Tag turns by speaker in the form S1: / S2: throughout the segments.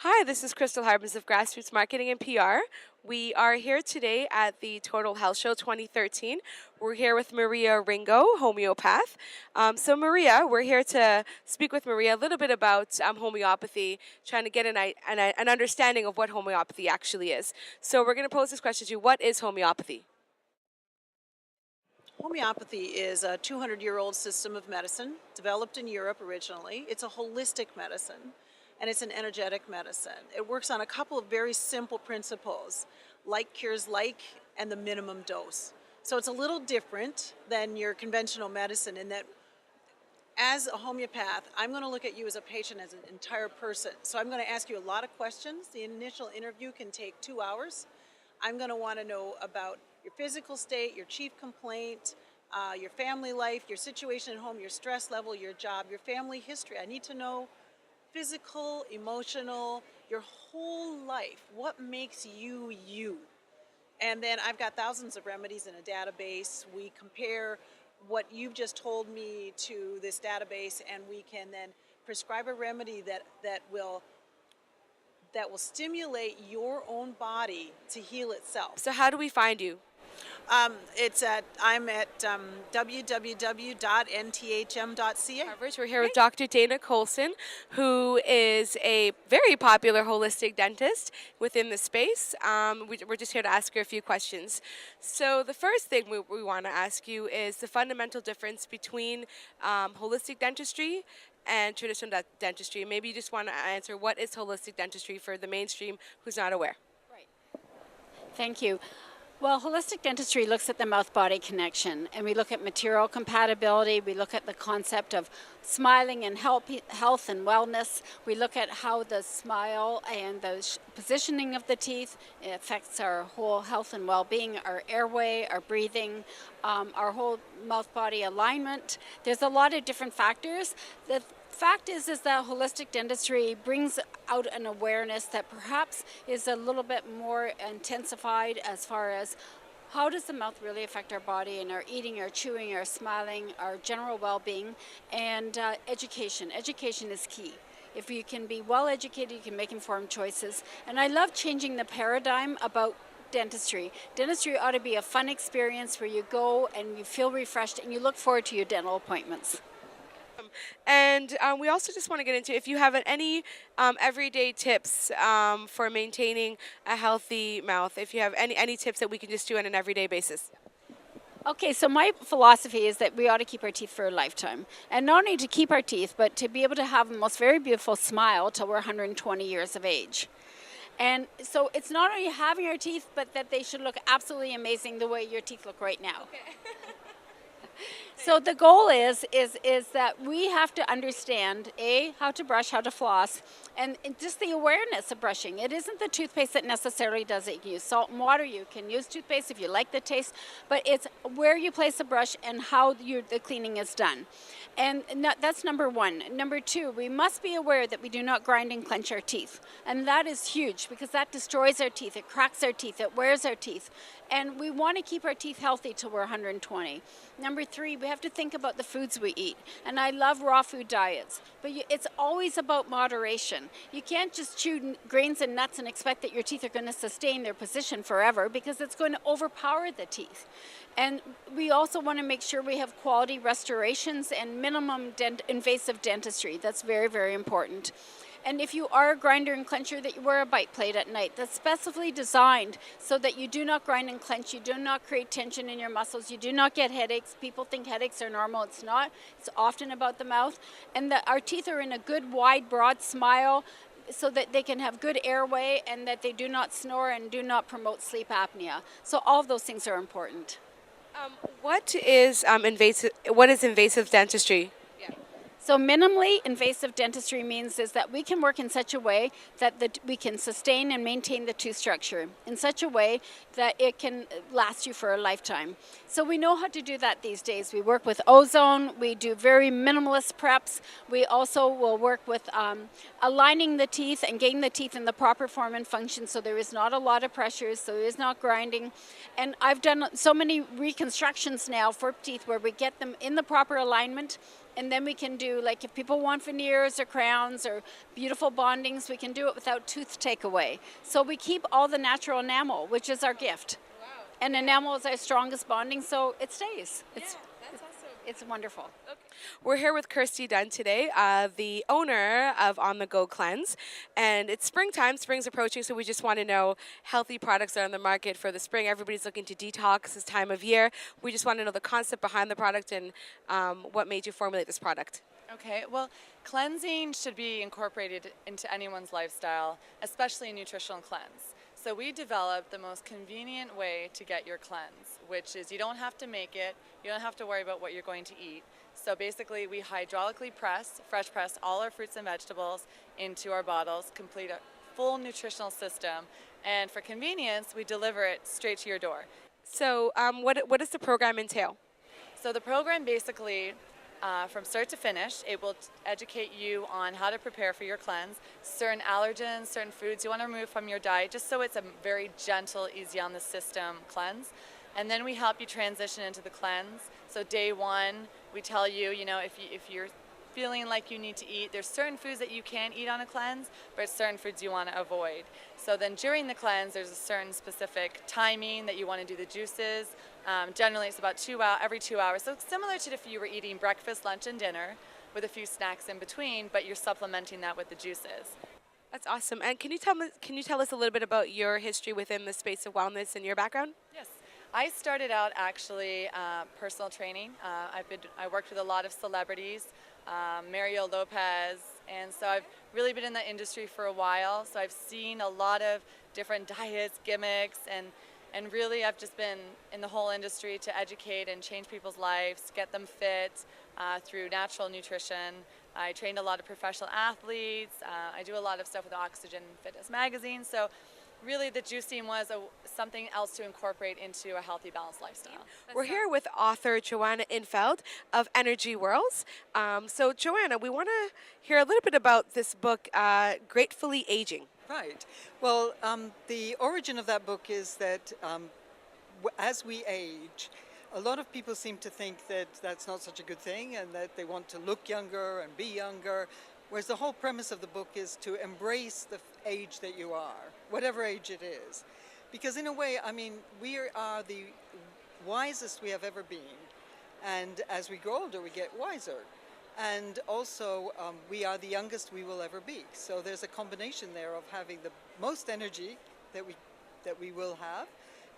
S1: Hi, this is Crystal Harbins of Grassroots Marketing and PR. We are here today at the Total Health Show 2013. We're here with Maria Ringo, homeopath. Maria, we're here to speak with Maria a little bit about homeopathy, trying to get an understanding of what homeopathy actually is. So we're going to pose this question to you. What is homeopathy?
S2: Homeopathy is a 200-year-old system of medicine developed in Europe originally. It's a holistic medicine, and it's an energetic medicine. It works on a couple of very simple principles, like cures like and the minimum dose. So it's a little different than your conventional medicine in that as a homeopath, I'm going to look at you as a patient, as an entire person. So I'm going to ask you a lot of questions. The initial interview can take 2 hours. I'm going to want to know about your physical state, your chief complaint, your family life, your situation at home, your stress level, your job, your family history. I need to know physical, emotional, your whole life. What makes you you? And then I've got thousands of remedies in a database. We compare what you've just told me to this database, and we can then prescribe a remedy that will stimulate your own body to heal itself.
S1: So how do we find you?
S2: I'm at www.nthspt1.ca.
S1: We're here with Dr. Dana Colson, who is a very popular holistic dentist within the space. We're just here to ask her a few questions. So the first thing we want to ask you is the fundamental difference between holistic dentistry and traditional dentistry. Maybe you just want to answer, what is holistic dentistry for the mainstream who's not aware?
S3: Right. Thank you. Well, holistic dentistry looks at the mouth-body connection, and we look at material compatibility. We look at the concept of smiling and health and wellness. We look at how the smile and the positioning of the teeth affects our whole health and well-being, our airway, our breathing, our whole mouth-body alignment. There's a lot of different factors. The fact is that holistic dentistry brings out an awareness that perhaps is a little bit more intensified as far as how does the mouth really affect our body and our eating, our chewing, our smiling, our general well-being, and education. Education is key. If you can be well educated, you can make informed choices. And I love changing the paradigm about dentistry. Dentistry ought to be a fun experience where you go and you feel refreshed and you look forward to your dental appointments.
S1: And we also just want to get into if you have any everyday tips for maintaining a healthy mouth, if you have any tips that we can just do on an everyday basis.
S3: Okay, so my philosophy is that we ought to keep our teeth for a lifetime. And not only to keep our teeth, but to be able to have the most very beautiful smile till we're 120 years of age. And so it's not only having our teeth, but that they should look absolutely amazing the way your teeth look right now. Okay. So the goal is that we have to understand, A, how to brush, how to floss, and just the awareness of brushing. It isn't the toothpaste that necessarily does it. You can use salt and water, you can use toothpaste if you like the taste, but it's where you place the brush and how the cleaning is done. And that's number one. Number two, we must be aware that we do not grind and clench our teeth. And that is huge because that destroys our teeth, it cracks our teeth, it wears our teeth. And we want to keep our teeth healthy till we're 120. Number three, we have to think about the foods we eat. And I love raw food diets, but it's always about moderation. You can't just chew grains and nuts and expect that your teeth are going to sustain their position forever because it's going to overpower the teeth. And we also want to make sure we have quality restorations and minimum invasive dentistry. That's very, very important. And if you are a grinder and clencher, that you wear a bite plate at night that's specifically designed so that you do not grind and clench, you do not create tension in your muscles, you do not get headaches. People think headaches are normal. It's not. It's often about the mouth. And that our teeth are in a good, wide, broad smile so that they can have good airway and that they do not snore and do not promote sleep apnea. So all of those things are important.
S1: What is invasive dentistry?
S3: So minimally invasive dentistry means is that we can work in such a way that we can sustain and maintain the tooth structure in such a way that it can last you for a lifetime. So we know how to do that these days. We work with ozone, we do very minimalist preps. We also will work with aligning the teeth and getting the teeth in the proper form and function so there is not a lot of pressures, so there is not grinding. And I've done so many reconstructions now for teeth where we get them in the proper alignment And then we can do, like, if people want veneers or crowns or beautiful bondings, we can do it without tooth takeaway. So we keep all the natural enamel, which is our gift. And enamel is our strongest bonding, so it stays. It's wonderful.
S1: We're here with Kirsty Dunn today, the owner of On The Go Cleanse. And it's springtime, spring's approaching, so we just want to know healthy products that are on the market for the spring. Everybody's looking to detox this time of year. We just want to know the concept behind the product and what made you formulate this product.
S4: Okay, well, cleansing should be incorporated into anyone's lifestyle, especially a nutritional cleanse. So we developed the most convenient way to get your cleanse, which is you don't have to make it, you don't have to worry about what you're going to eat. So basically we hydraulically press, fresh press all our fruits and vegetables into our bottles, complete a full nutritional system, and for convenience, we deliver it straight to your door.
S1: So what does the program entail?
S4: So the program basically, from start to finish, it will educate you on how to prepare for your cleanse, certain allergens, certain foods you want to remove from your diet, just so it's a very gentle, easy on the system cleanse. And then we help you transition into the cleanse. So day one, we tell you, if you're feeling like you need to eat, there's certain foods that you can eat on a cleanse, but certain foods you want to avoid. So then during the cleanse, there's a certain specific timing that you want to do the juices. Generally, it's about every 2 hours. So it's similar to if you were eating breakfast, lunch, and dinner with a few snacks in between, but you're supplementing that with the juices.
S1: That's awesome. And can you tell us a little bit about your history within the space of wellness and your background?
S4: Yes. I started out actually personal training. I worked with a lot of celebrities, Mario Lopez, and so I've really been in the industry for a while. So I've seen a lot of different diets, gimmicks, and really I've just been in the whole industry to educate and change people's lives, get them fit through natural nutrition. I trained a lot of professional athletes. I do a lot of stuff with Oxygen Fitness magazine. So really the juicing was something else to incorporate into a healthy, balanced lifestyle.
S1: We're here with author Joanna Infeld of Energy Worlds. So Joanna, we want to hear a little bit about this book, Gratefully Aging.
S5: Right. Well, the origin of that book is that as we age, a lot of people seem to think that that's not such a good thing and that they want to look younger and be younger. Whereas the whole premise of the book is to embrace the age that you are, whatever age it is. Because in a way, I mean, we are the wisest we have ever been. And as we grow older, we get wiser. And also, we are the youngest we will ever be. So there's a combination there of having the most energy that we will have,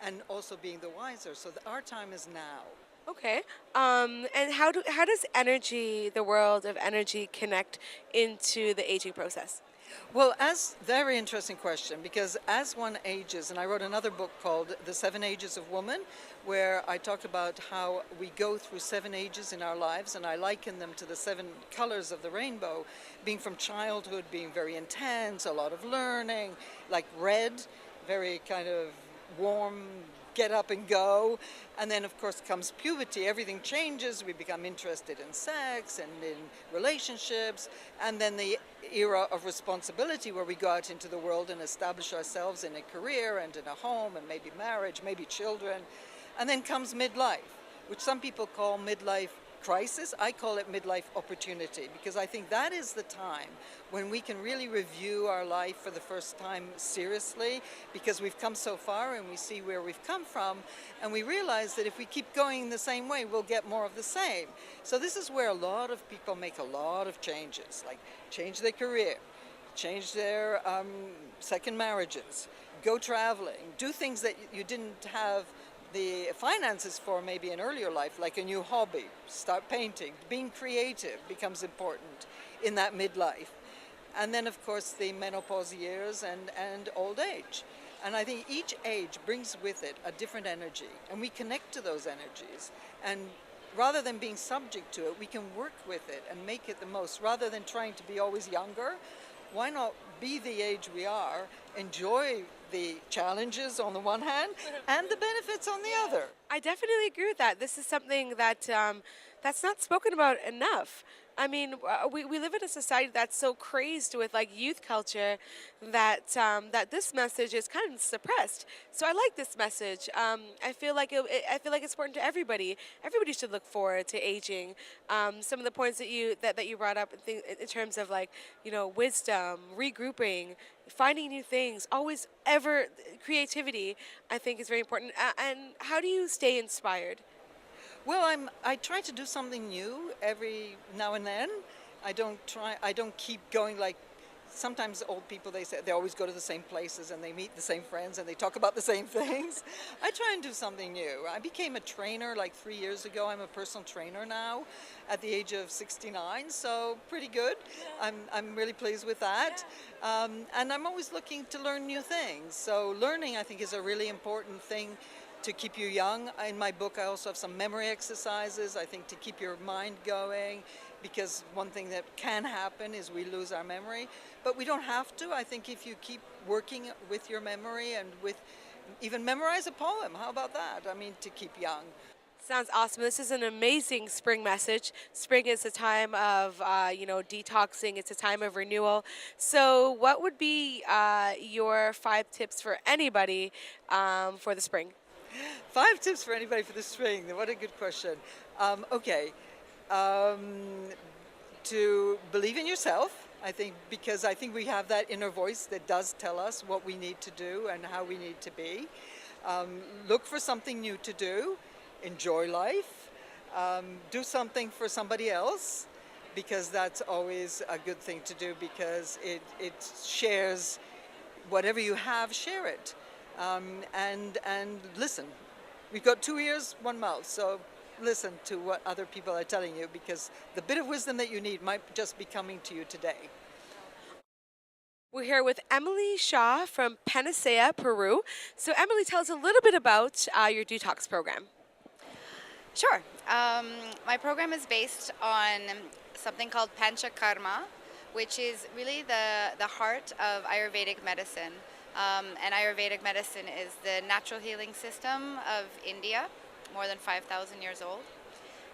S5: and also being the wiser. So our time is now.
S1: Okay. And how does energy, the world of energy, connect into the aging process?
S5: Well, very interesting question, because as one ages, and I wrote another book called The 7 Ages of Woman, where I talked about how we go through 7 ages in our lives, and I liken them to the 7 colors of the rainbow, being from childhood, being very intense, a lot of learning, like red, very kind of warm, get up and go. And then of course comes puberty, everything changes, we become interested in sex and in relationships, and then the era of responsibility where we go out into the world and establish ourselves in a career and in a home and maybe marriage, maybe children. And then comes midlife, which some people call midlife crisis. I call it midlife opportunity, because I think that is the time when we can really review our life for the first time seriously, because we've come so far and we see where we've come from, and we realize that if we keep going the same way, we'll get more of the same. So this is where a lot of people make a lot of changes, like change their career, change their second marriages, go traveling, do things that you didn't have the finances for maybe in earlier life, like a new hobby, start painting. Being creative becomes important in that midlife. And then of course the menopause years and old age. And I think each age brings with it a different energy, and we connect to those energies. And rather than being subject to it, we can work with it and make it the most. Rather than trying to be always younger, why not be the age we are, enjoy the challenges on the one hand and the benefits on the other.
S1: I definitely agree with that. This is something that that's not spoken about enough. I mean, we live in a society that's so crazed with like youth culture that that this message is kind of suppressed. So I like this message. I feel like I feel like it's important to everybody. Everybody should look forward to aging. Some of the points that you brought up in terms of like wisdom, regrouping, finding new things, always ever creativity. I think is very important. And how do you stay inspired?
S5: Well, I try to do something new every now and then. I don't keep going like sometimes old people, they say they always go to the same places and they meet the same friends and they talk about the same things. I try and do something new. I became a trainer like 3 years ago. I'm a personal trainer now at the age of 69, so pretty good. I'm really pleased with that. And I'm always looking to learn new things. So learning, I think, is a really important thing to keep you young. In my book, I also have some memory exercises, I think, to keep your mind going, because one thing that can happen is we lose our memory, but we don't have to. I think if you keep working with your memory and with even memorize a poem, how about that? I mean, to keep young.
S1: Sounds awesome. This is an amazing spring message. Spring is a time of, detoxing. It's a time of renewal. So, what would be your 5 tips for anybody for the spring?
S5: 5 tips for anybody for the spring. What a good question. Okay. Um, to believe in yourself, I think, because I think we have that inner voice that does tell us what we need to do and how we need to be. Look for something new to do, enjoy life, do something for somebody else, because that's always a good thing to do, because it shares whatever you have, share it. And listen. We've got 2 ears, one mouth, so listen to what other people are telling you, because the bit of wisdom that you need might just be coming to you today.
S1: We're here with Emily Shaw from Panacea, Peru. So, Emily, tell us a little bit about your detox program.
S6: Sure. My program is based on something called Panchakarma, which is really the heart of Ayurvedic medicine. And Ayurvedic medicine is the natural healing system of India, more than 5,000 years old.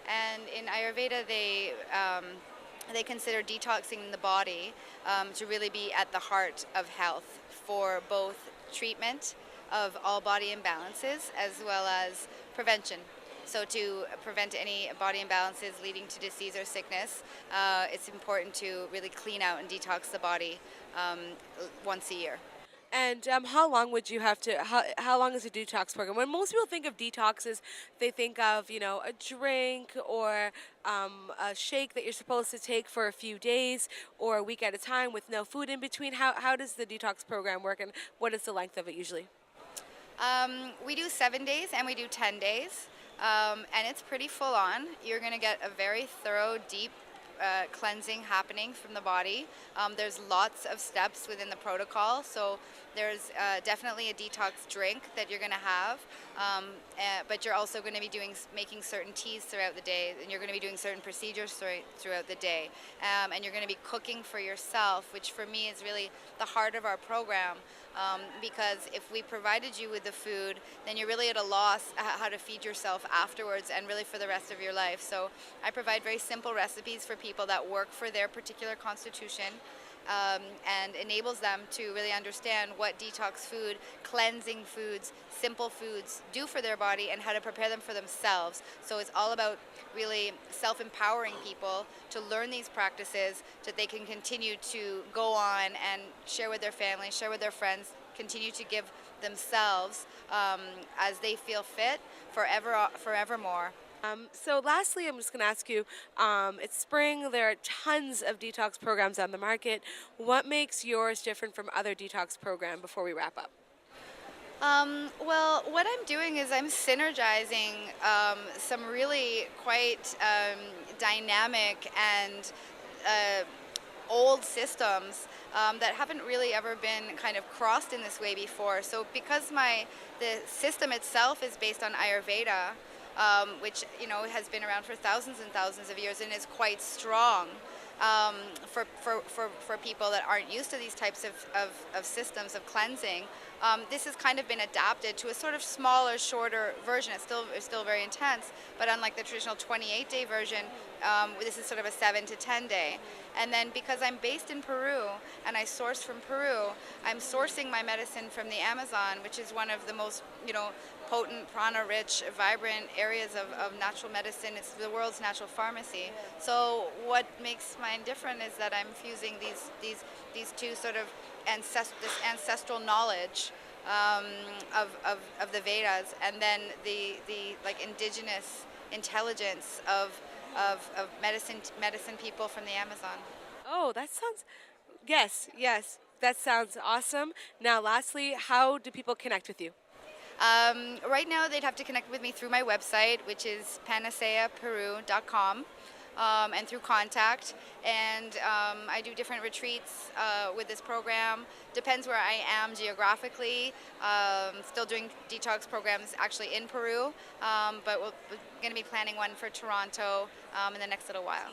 S6: And in Ayurveda, they consider detoxing the body to really be at the heart of health for both treatment of all body imbalances as well as prevention. So to prevent any body imbalances leading to disease or sickness, it's important to really clean out and detox the body once a year.
S1: And how long would you have to? How long is a detox program? When most people think of detoxes, they think of a drink or a shake that you're supposed to take for a few days or a week at a time with no food in between. How does the detox program work, and what is the length of it usually?
S6: We do 7 days and we do 10 days, and it's pretty full on. You're going to get a very thorough, deep cleansing happening from the body. There's lots of steps within the protocol, so there's definitely a detox drink that you're going to have, but you're also going to be making certain teas throughout the day, and you're going to be doing certain procedures throughout the day, and you're going to be cooking for yourself, which for me is really the heart of our program. Because if we provided you with the food, then you're really at a loss how to feed yourself afterwards and really for the rest of your life. So I provide very simple recipes for people that work for their particular constitution, and enables them to really understand what detox food, cleansing foods, simple foods do for their body and how to prepare them for themselves. So it's all about really self-empowering people to learn these practices so that they can continue to go on and share with their family, share with their friends, continue to give themselves as they feel fit forevermore.
S1: So lastly, I'm just going to ask you, it's spring, there are tons of detox programs on the market. What makes yours different from other detox programs before we wrap up?
S6: Well, what I'm doing is I'm synergizing some really quite dynamic and old systems that haven't really ever been kind of crossed in this way before. So because the system itself is based on Ayurveda, which has been around for thousands and thousands of years and is quite strong for people that aren't used to these types of systems of cleansing. This has kind of been adapted to a sort of smaller, shorter version. It's still very intense, but unlike the traditional 28-day version, this is sort of a 7 to 10 day. And then because I'm based in Peru and I source from Peru, I'm sourcing my medicine from the Amazon, which is one of the most, potent, prana-rich, vibrant areas of natural medicine. It's the world's natural pharmacy. So what makes mine different is that I'm fusing these two sort of this ancestral knowledge of the Vedas, and then the like indigenous intelligence of medicine people from the Amazon.
S1: Oh, that sounds. Yes, yes. That sounds awesome. Now, lastly, how do people connect with you?
S6: Right now, they'd have to connect with me through my website, which is panaceaperu.com, and through contact. And I do different retreats with this program. Depends where I am geographically. Still doing detox programs actually in Peru, but we're going to be planning one for Toronto in the next little while.